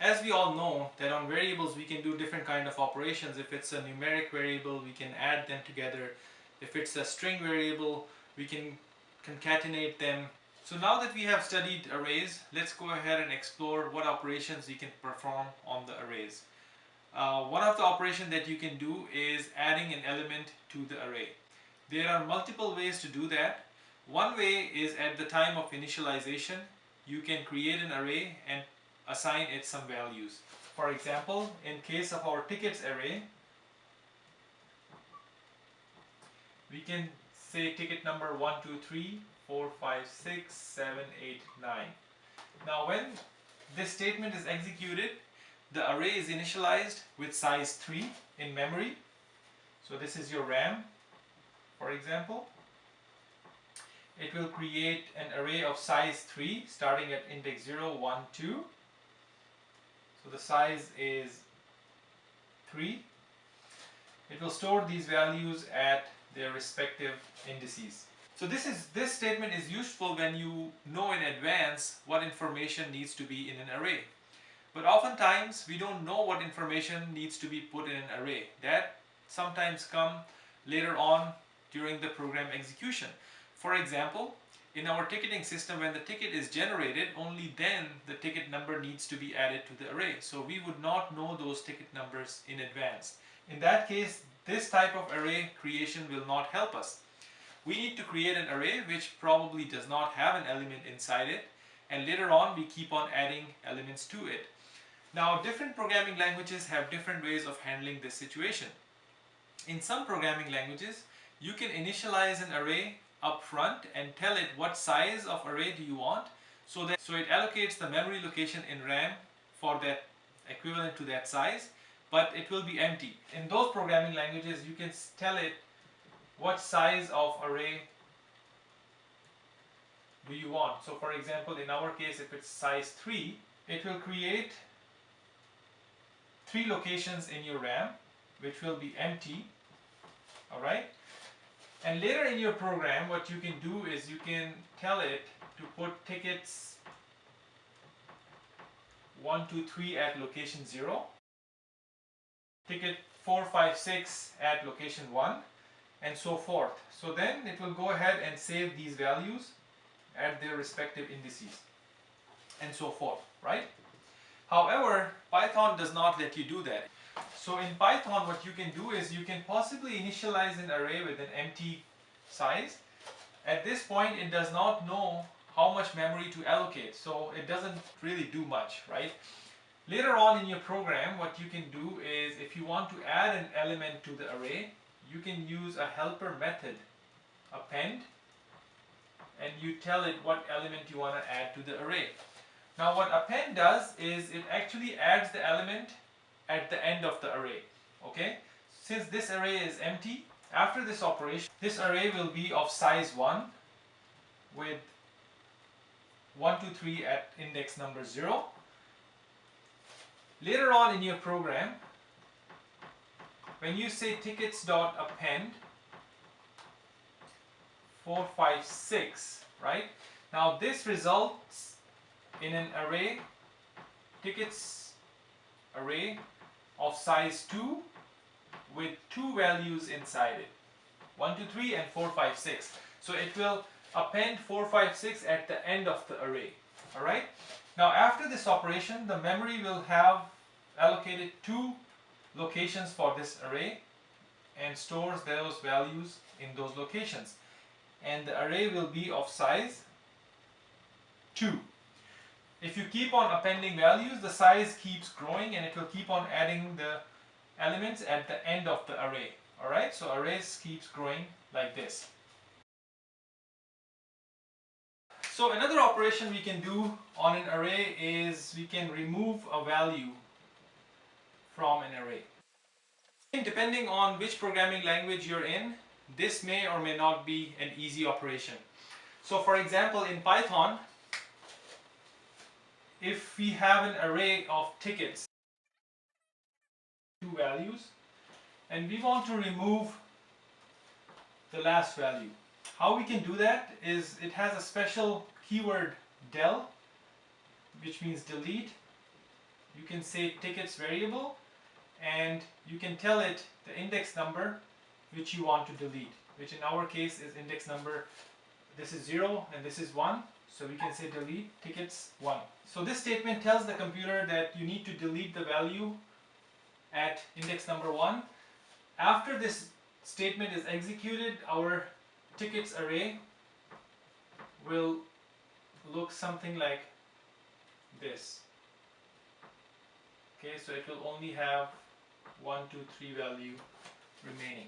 as we all know that on variables we can do different kind of operations. If it's a numeric variable, we can add them together. If it's a string variable, we can concatenate them. So now that we have studied arrays, let's go ahead and explore what operations you can perform on the arrays. One of the operations that you can do is adding an element to the array. There are multiple ways to do that. One way is at the time of initialization, you can create an array and assign it some values. For example, in case of our tickets array, we can say ticket number 1, 2, 3, 4, 5, 6, 7, 8, 9. Now when this statement is executed, the array is initialized with size 3 in memory. So this is your RAM, for example. It will create an array of size 3 starting at index 0, 1, 2. So the size is 3. It will store these values at their respective indices. So this statement is useful when you know in advance what information needs to be in an array. But oftentimes we don't know what information needs to be put in an array. That sometimes comes later on during the program execution. For example, in our ticketing system, when the ticket is generated, only then the ticket number needs to be added to the array. So we would not know those ticket numbers in advance. In that case, this type of array creation will not help us. We need to create an array which probably does not have an element inside it, and later on we keep on adding elements to it. Now, different programming languages have different ways of handling this situation. In some programming languages, you can initialize an array up front and tell it what size of array do you want, so it allocates the memory location in RAM for that equivalent to that size, but it will be empty. In those programming languages, you can tell it what size of array do you want. So for example, in our case, if it's size 3, it will create 3 locations in your RAM which will be empty. Alright, and later in your program what you can do is you can tell it to put tickets 1, 2, 3 at location 0, ticket 4, 5, 6 at location 1, and so forth. So then it will go ahead and save these values at their respective indices and so forth, right? However, Python does not let you do that. So in Python what you can do is you can possibly initialize an array with an empty size. At this point it does not know how much memory to allocate, so it doesn't really do much, right? Later on in your program what you can do is, if you want to add an element to the array, you can use a helper method, append, and you tell it what element you want to add to the array. Now what append does is it actually adds the element at the end of the array. Okay, since this array is empty, after this operation this array will be of size 1 with 1, 2, 3 at index number 0. Later on in your program, when you say tickets.append 4, 5, 6, right? Now this results in an array, tickets array of size 2 with 2 values inside it, 1, 2, 3 and 4, 5, 6. So it will append 4, 5, 6 at the end of the array. Alright? Now after this operation, the memory will have allocated 2 locations for this array and stores those values in those locations. And the array will be of size 2. If you keep on appending values, the size keeps growing and it will keep on adding the elements at the end of the array. Alright, so arrays keeps growing like this. So another operation we can do on an array is we can remove a value from an array. Depending on which programming language you're in, this may or may not be an easy operation. So for example, in Python, if we have an array of tickets, 2 values, and we want to remove the last value, how we can do that is it has a special keyword del, which means delete, you can say tickets variable, and you can tell it the index number which you want to delete, which in our case is index number, this is 0 and this is 1, so we can say delete tickets 1. So this statement tells the computer that you need to delete the value at index number 1. After this statement is executed, our tickets array will look something like this. Okay, so it will only have 1, 2, 3 value remaining,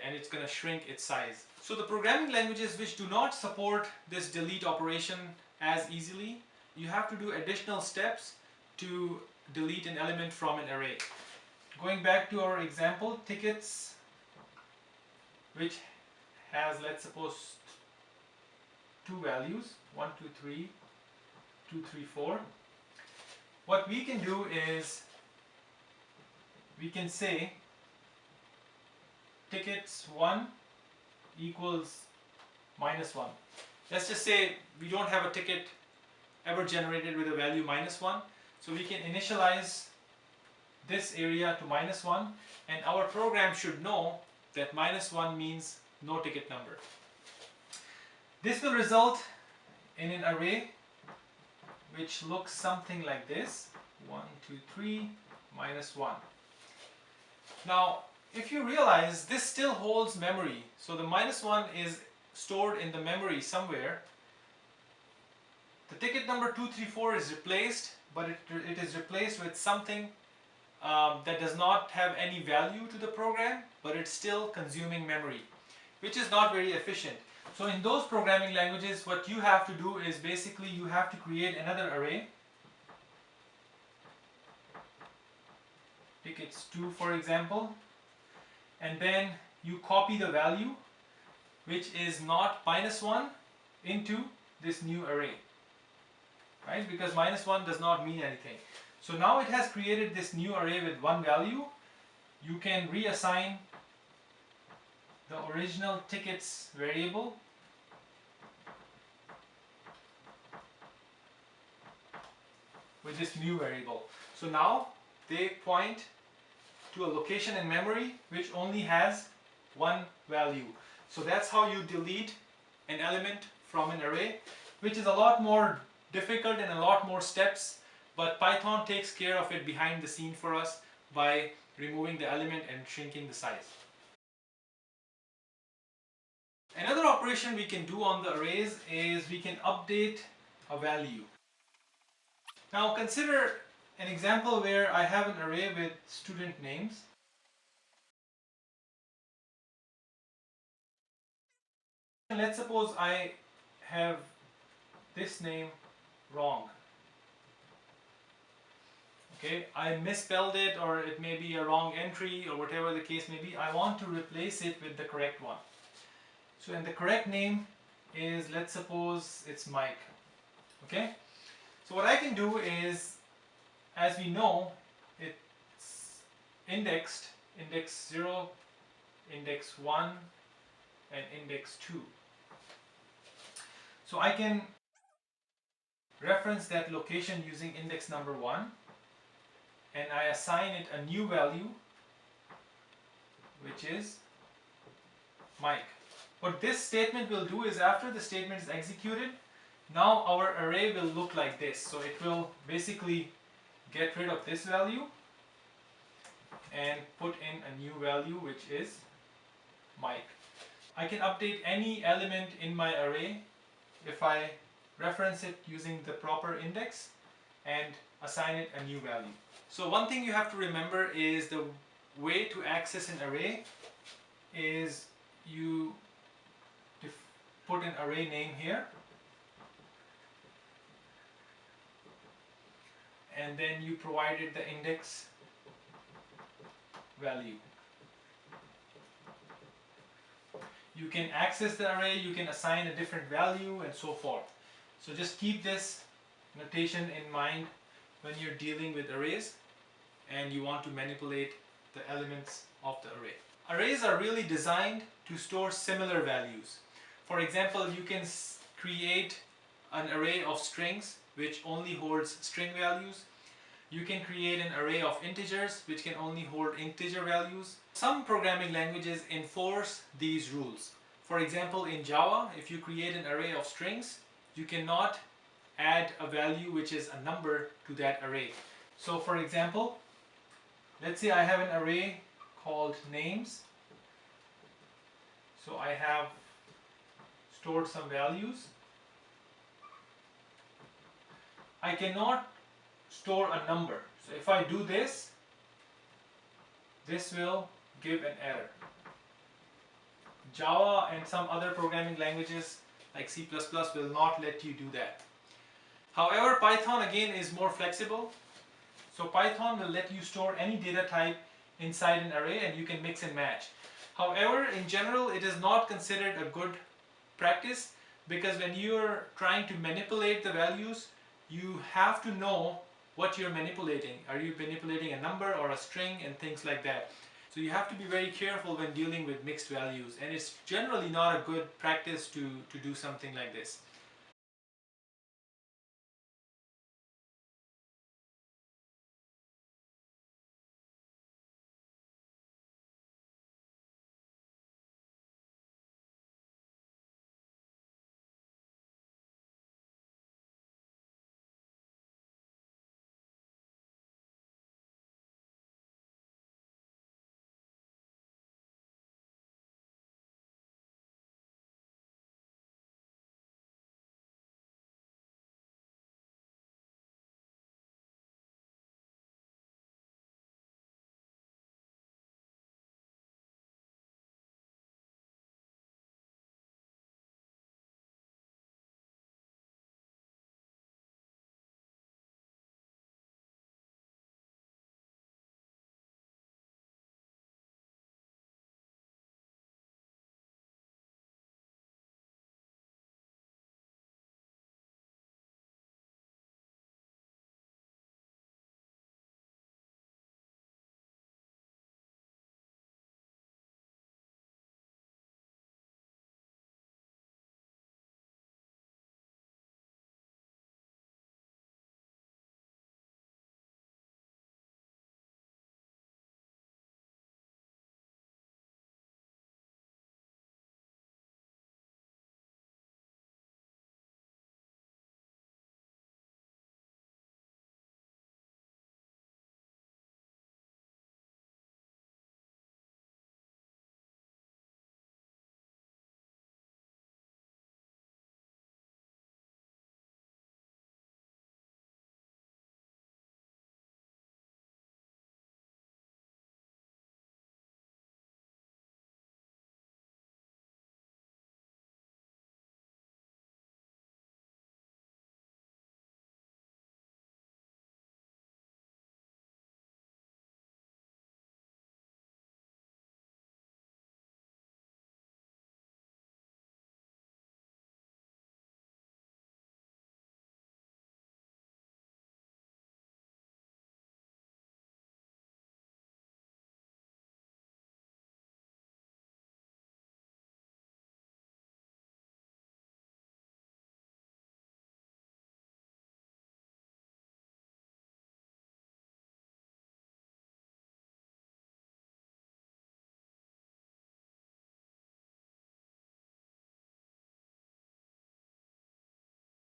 and it's going to shrink its size. So the programming languages which do not support this delete operation as easily, you have to do additional steps to delete an element from an array. Going back to our example, tickets, which has, let's suppose, 2 values, 1, 2, 3, 2, 3, 4. What we can do is we can say tickets 1 equals -1. Let's just say we don't have a ticket ever generated with a value -1, so we can initialize this area to -1, and our program should know that -1 means no ticket number. This will result in an array which looks something like this: 1, 2, 3, -1. Now, if you realize this still holds memory, so the -1 is stored in the memory somewhere. The ticket number 234 is replaced, but it is replaced with something that does not have any value to the program, but it's still consuming memory, which is not very efficient. So in those programming languages, what you have to do is basically you have to create another array, tickets 2 for example, and then you copy the value which is not -1 into this new array, right? Because -1 does not mean anything. So now it has created this new array with 1 value. You can reassign the original tickets variable with this new variable. So now they point to a location in memory which only has 1 value. So that's how you delete an element from an array, which is a lot more difficult and a lot more steps, but Python takes care of it behind the scene for us by removing the element and shrinking the size. Another operation we can do on the arrays is we can update a value. Now consider an example where I have an array with student names. And let's suppose I have this name wrong. Okay, I misspelled it, or it may be a wrong entry, or whatever the case may be. I want to replace it with the correct one. So, and the correct name is, let's suppose it's Mike. Okay, so what I can do is, as we know, it's indexed, index 0, index 1, and index 2. So I can reference that location using index number 1, and I assign it a new value which is Mike. What this statement will do is, after the statement is executed, now our array will look like this. So it will basically get rid of this value and put in a new value which is Mike. I can update any element in my array if I reference it using the proper index and assign it a new value. So one thing you have to remember is the way to access an array is you put an array name here, and then you provided the index value. You can access the array, you can assign a different value, and so forth. So just keep this notation in mind when you're dealing with arrays and you want to manipulate the elements of the array. Arrays are really designed to store similar values. For example, you can create an array of strings which only holds string values. You can create an array of integers which can only hold integer values. Some programming languages enforce these rules. For example, in Java, if you create an array of strings, you cannot add a value which is a number to that array. So for example, let's say I have an array called names. So I have stored some values. I cannot store a number. So if I do this, this will give an error. Java and some other programming languages like C++ will not let you do that. However, Python again is more flexible. So Python will let you store any data type inside an array and you can mix and match. However, in general, it is not considered a good practice because when you are trying to manipulate the values, you have to know what you're manipulating. Are you manipulating a number or a string and things like that? So you have to be very careful when dealing with mixed values, and it's generally not a good practice to do something like this.